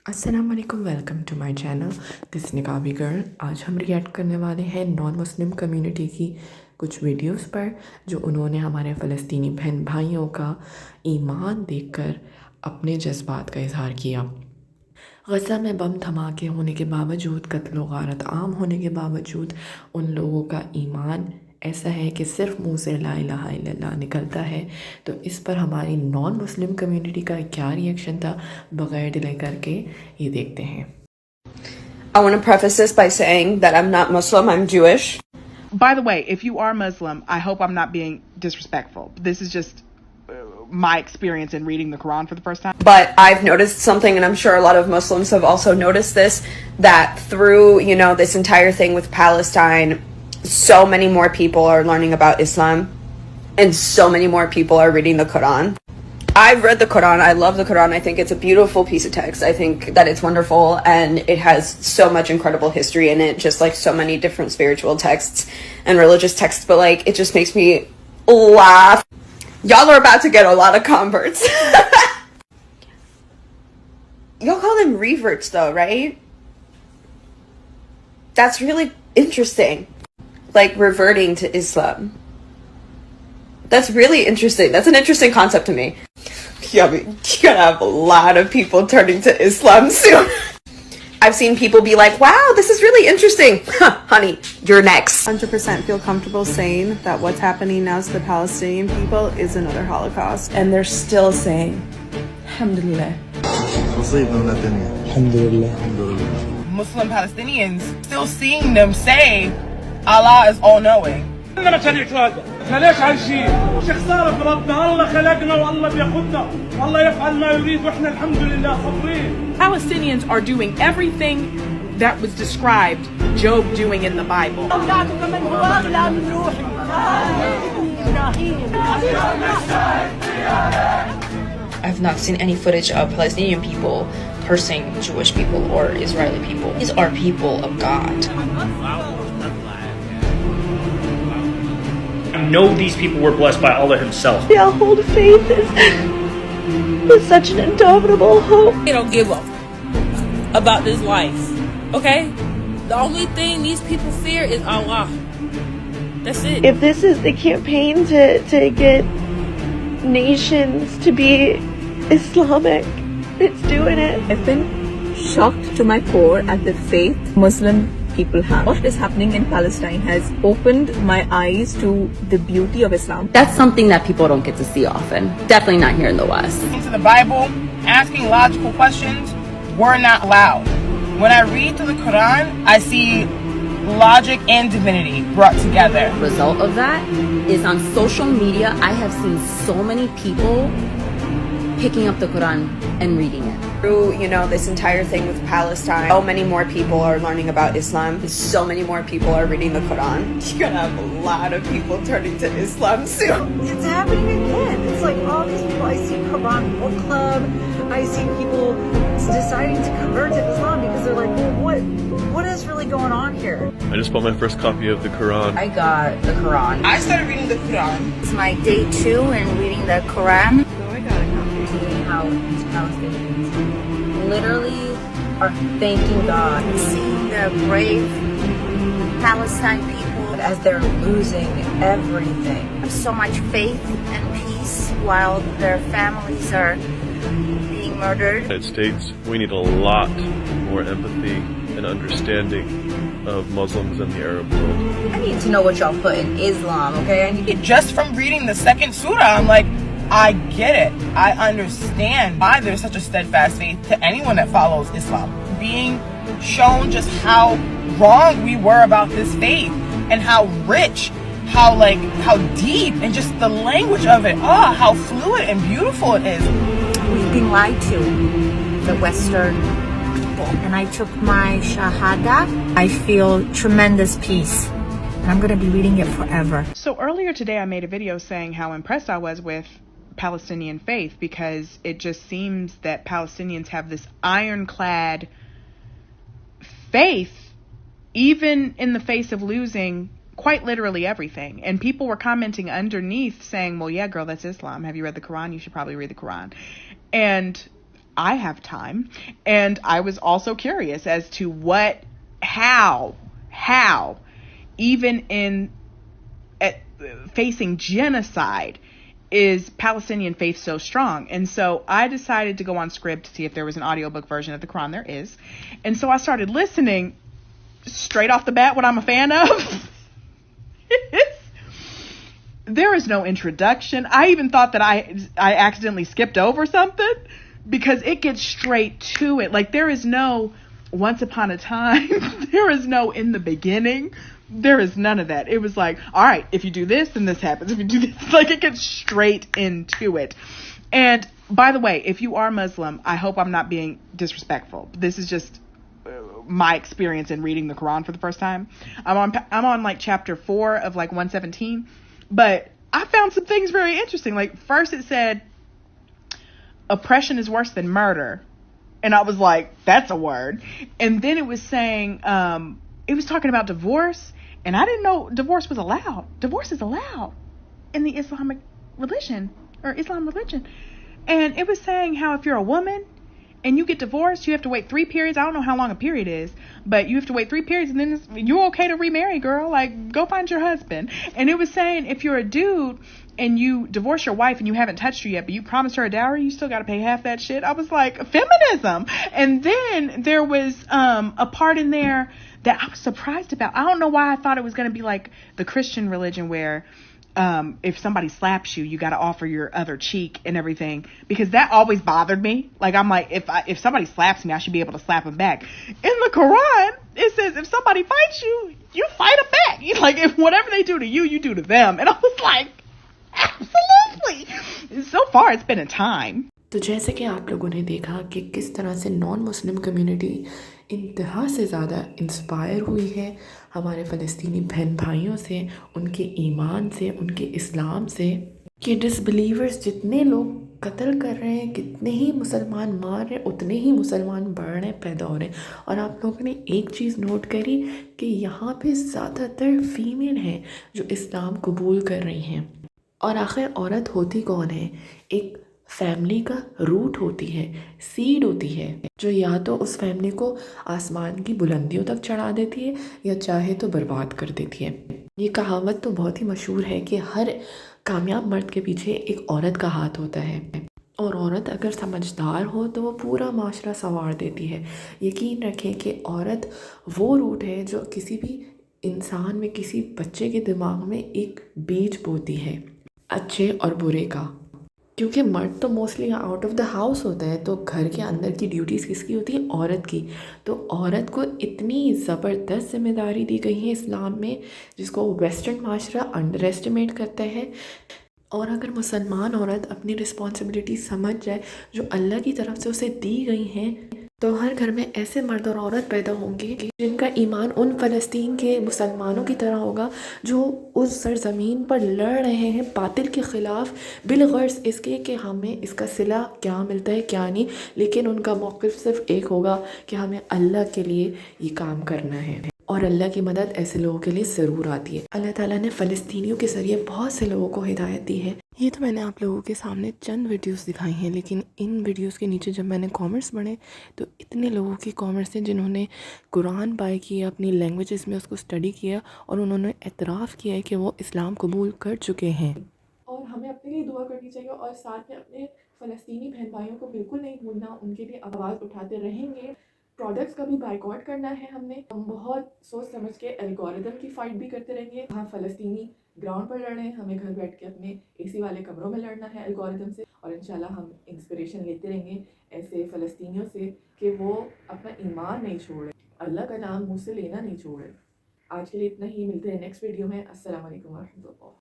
अस्सलाम वालेकुम, welcome to my channel this Nikabi girl. आज हम रिएक्ट करने वाले हैं नॉन मुस्लिम कम्युनिटी की कुछ वीडियोस पर जो उन्होंने हमारे फ़लस्तीनी बहन भाइयों का ईमान देखकर अपने जज्बात का इजहार किया। गज़ा में बम धमाके होने के बावजूद, कत्ल व गारत आम होने के बावजूद उन लोगों का ईमान ऐसा है कि सिर्फ मुंह से ला इलाहा इल्लल्लाह निकलता है। तो इस पर हमारी नॉन मुस्लिम कम्युनिटी का क्या रिएक्शन था, बगैर डिले करके ये देखते हैं। I want to preface this by saying that I'm not Muslim, I'm Jewish. By the way, if you are Muslim, I hope I'm not being disrespectful. This is just my experience in reading the Quran for the first time. But I've noticed something, and I'm sure a lot of Muslims have also noticed this, that through, this entire thing with Palestine, so many more people are learning about Islam, and so many more people are reading the Quran. I've read the Quran. I love the Quran. I think it's a beautiful piece of text. I think that it's wonderful, and it has so much incredible history in it, just like so many different spiritual texts and religious texts. But like, it just makes me laugh. Y'all are about to get a lot of converts. Y'all call them reverts though, right? That's really interesting. Like reverting to Islam. That's really interesting. That's an interesting concept to me. Yeah, you're gonna have a lot of people turning to Islam soon. I've seen people be like, wow, this is really interesting. Honey, you're next. 100% feel comfortable saying that what's happening now to the Palestinian people is another Holocaust. And they're still saying, Alhamdulillah. Muslim Palestinians still seeing them say Allah is all-knowing. فليش عايشين؟ شو خسارة في ربنا؟ الله خلقنا والله بياخدنا والله يفعل ما يريد واحنا الحمد لله صابرين. Palestinians are doing everything that was described Job doing in the Bible. I've not seen any footage of Palestinian people cursing Jewish people or Israeli people. These are people of God. I know these people were blessed by Allah Himself. Our hold faith is such an indomitable hope. They don't give up about this life, okay? The only thing these people fear is Allah. That's it. If this is the campaign to get nations to be Islamic, it's doing it. I've been shocked to my core at the faith Muslim people have. What is happening in Palestine has opened my eyes to the beauty of Islam. That's something that people don't get to see often. Definitely not here in the West. Into the Bible, asking logical questions were not allowed. When I read through the Quran, I see logic and divinity brought together. The result of that is on social media, I have seen so many people picking up the Quran and reading it. Through, this entire thing with Palestine, so many more people are learning about Islam. So many more people are reading the Quran. You're gonna have a lot of people turning to Islam soon. It's happening again. It's like all these people. I see Quran book club. I see people deciding to convert to Islam because they're like, well, what is really going on here? I just bought my first copy of the Quran. I got the Quran. I started reading the Quran. It's my day 2 in reading the Quran. So I got a copy. Seeing how these Palestinians literally are thanking God. Seeing the brave Palestine people as they're losing everything. have so much faith and peace while their families are being murdered. United States, we need a lot more empathy and understanding of Muslims in the Arab world. I need to know what y'all put in Islam, okay? Just from reading the second surah, I'm like, I get it. I understand why there's such a steadfast faith to anyone that follows Islam. Being shown just how wrong we were about this faith and how rich, how deep, and just the language of it. Oh, how fluid and beautiful it is. We've been lied to, the Western people. And I took my shahada. I feel tremendous peace. And I'm going to be reading it forever. So earlier today I made a video saying how impressed I was with Palestinian faith, because it just seems that Palestinians have this ironclad faith even in the face of losing quite literally everything. And people were commenting underneath saying, well, yeah, girl, that's Islam. Have you read the Quran? You should probably read the Quran. And I have time, and I was also curious as to how, even in facing genocide, is Palestinian faith so strong? And so I decided to go on Scribd to see if there was an audiobook version of the Quran. There is. And so I started listening. Straight off the bat, what I'm a fan of. There is no introduction. I even thought that I accidentally skipped over something, because it gets straight to it. Like, there is no once upon a time. There is no in the beginning. There is none of that. It was like, all right, if you do this, then this happens. If you do this, like, it gets straight into it. And by the way, if you are Muslim, I hope I'm not being disrespectful. This is just my experience in reading the Quran for the first time. I'm on like chapter 4 of like 117, but I found some things very interesting. Like, first it said oppression is worse than murder, and I was like, that's a word. And then it was saying it was talking about divorce, and I didn't know divorce was allowed. Divorce is allowed in the Islamic religion, or Islam religion. And it was saying how if you're a woman and you get divorced, you have to wait 3 periods. I don't know how long a period is, but you have to wait 3 periods, and then you're okay to remarry, girl. Like, go find your husband. And it was saying if you're a dude and you divorce your wife and you haven't touched her yet, but you promised her a dowry, you still got to pay half that shit. I was like, feminism. And then there was a part in there that I was surprised about. I don't know why I thought it was going to be like the Christian religion where if somebody slaps you, you got to offer your other cheek and everything, because that always bothered me. Like, I'm like, if somebody slaps me, I should be able to slap them back. In the Quran, it says if somebody fights you, you fight them back. Like, if whatever they do to you, you do to them. And I was like, absolutely. So far, it's been a time. तो जैसे कि आप लोगों ने देखा कि किस तरह से नॉन मुस्लिम कम्युनिटी इंतहा से ज़्यादा इंस्पायर हुई है हमारे फ़लस्तीनी बहन भाइयों से, उनके ईमान से, उनके इस्लाम से, कि डिसबिलीवर्स जितने लोग कत्ल कर रहे हैं, कितने ही मुसलमान मार रहे हैं, उतने ही मुसलमान बढ़ रहे हैं, पैदा हो रहे हैं। और आप लोगों ने एक चीज़ नोट करी कि यहाँ पे ज़्यादातर फीमेल हैं जो इस्लाम कबूल कर रही हैं। और आखिर औरत होती कौन है? एक फैमिली का रूट होती है, सीड होती है, जो या तो उस फैमिली को आसमान की बुलंदियों तक चढ़ा देती है या चाहे तो बर्बाद कर देती है। ये कहावत तो बहुत ही मशहूर है कि हर कामयाब मर्द के पीछे एक औरत का हाथ होता है, और औरत अगर समझदार हो तो वो पूरा माशरा संवार देती है। यकीन रखें कि औरत वो रूट है जो किसी भी इंसान में, किसी बच्चे के दिमाग में एक बीज बोती है अच्छे और बुरे का। क्योंकि मर्द तो mostly out of the house होता है, तो घर के अंदर की ड्यूटीज़ किसकी होती है? औरत की। तो औरत को इतनी ज़बरदस्त जिम्मेदारी दी गई है इस्लाम में, जिसको वेस्टर्न माशरा अंडर एस्टिमेट करता है। और अगर मुसलमान औरत अपनी रिस्पॉन्सिबिलिटी समझ जाए जो अल्लाह की तरफ से उसे दी गई हैं, तो हर घर में ऐसे मर्द और औरत पैदा होंगे जिनका ईमान उन फ़लस्तीन के मुसलमानों की तरह होगा जो उस सरज़मीन पर लड़ रहे हैं बातिल के ख़िलाफ़, बिलगर्ज़ इसके कि हमें इसका सिला क्या मिलता है क्या नहीं, लेकिन उनका मौक़िफ़ सिर्फ़ एक होगा कि हमें अल्लाह के लिए ये काम करना है। और अल्लाह की मदद ऐसे लोगों के लिए ज़रूर आती है। अल्लाह ताला ने फ़लस्तीनियों के ज़रिए बहुत से लोगों को हिदायत दी है। ये तो मैंने आप लोगों के सामने चंद वीडियोस दिखाई हैं, लेकिन इन वीडियोस के नीचे जब मैंने कमेंट्स पढ़े तो इतने लोगों के कमेंट्स हैं जिन्होंने कुरान बाय किया, अपनी लैंग्वेजेस में उसको स्टडी किया, और उन्होंने एतराफ़ किया है कि वो इस्लाम कबूल कर चुके हैं। और हमें अपने लिए दुआ करनी चाहिए, और साथ में अपने फ़लस्तीनी बहन भाइयों को बिल्कुल नहीं भूलना, उनके लिए आवाज़ उठाते रहेंगे। प्रोडक्ट्स का भी बाइकआउट करना है हमने। हम बहुत सोच समझ के एल्गोरिदम की फ़ाइट भी करते रहेंगे। हाँ, फ़लस्तीनी ग्राउंड पर लड़ रहे हैं, हमें घर बैठ के अपने एसी वाले कमरों में लड़ना है एल्गोरिदम से। और इंशाल्लाह हम इंस्पिरेशन लेते रहेंगे ऐसे फ़लस्तीनियों से कि वो अपना ईमान नहीं छोड़े, अल्लाह का नाम मुँह से लेना नहीं छोड़े। आज के लिए इतना ही, मिलते हैं नेक्स्ट वीडियो में। अस्सलाम वालेकुम व रहमतुल्लाह।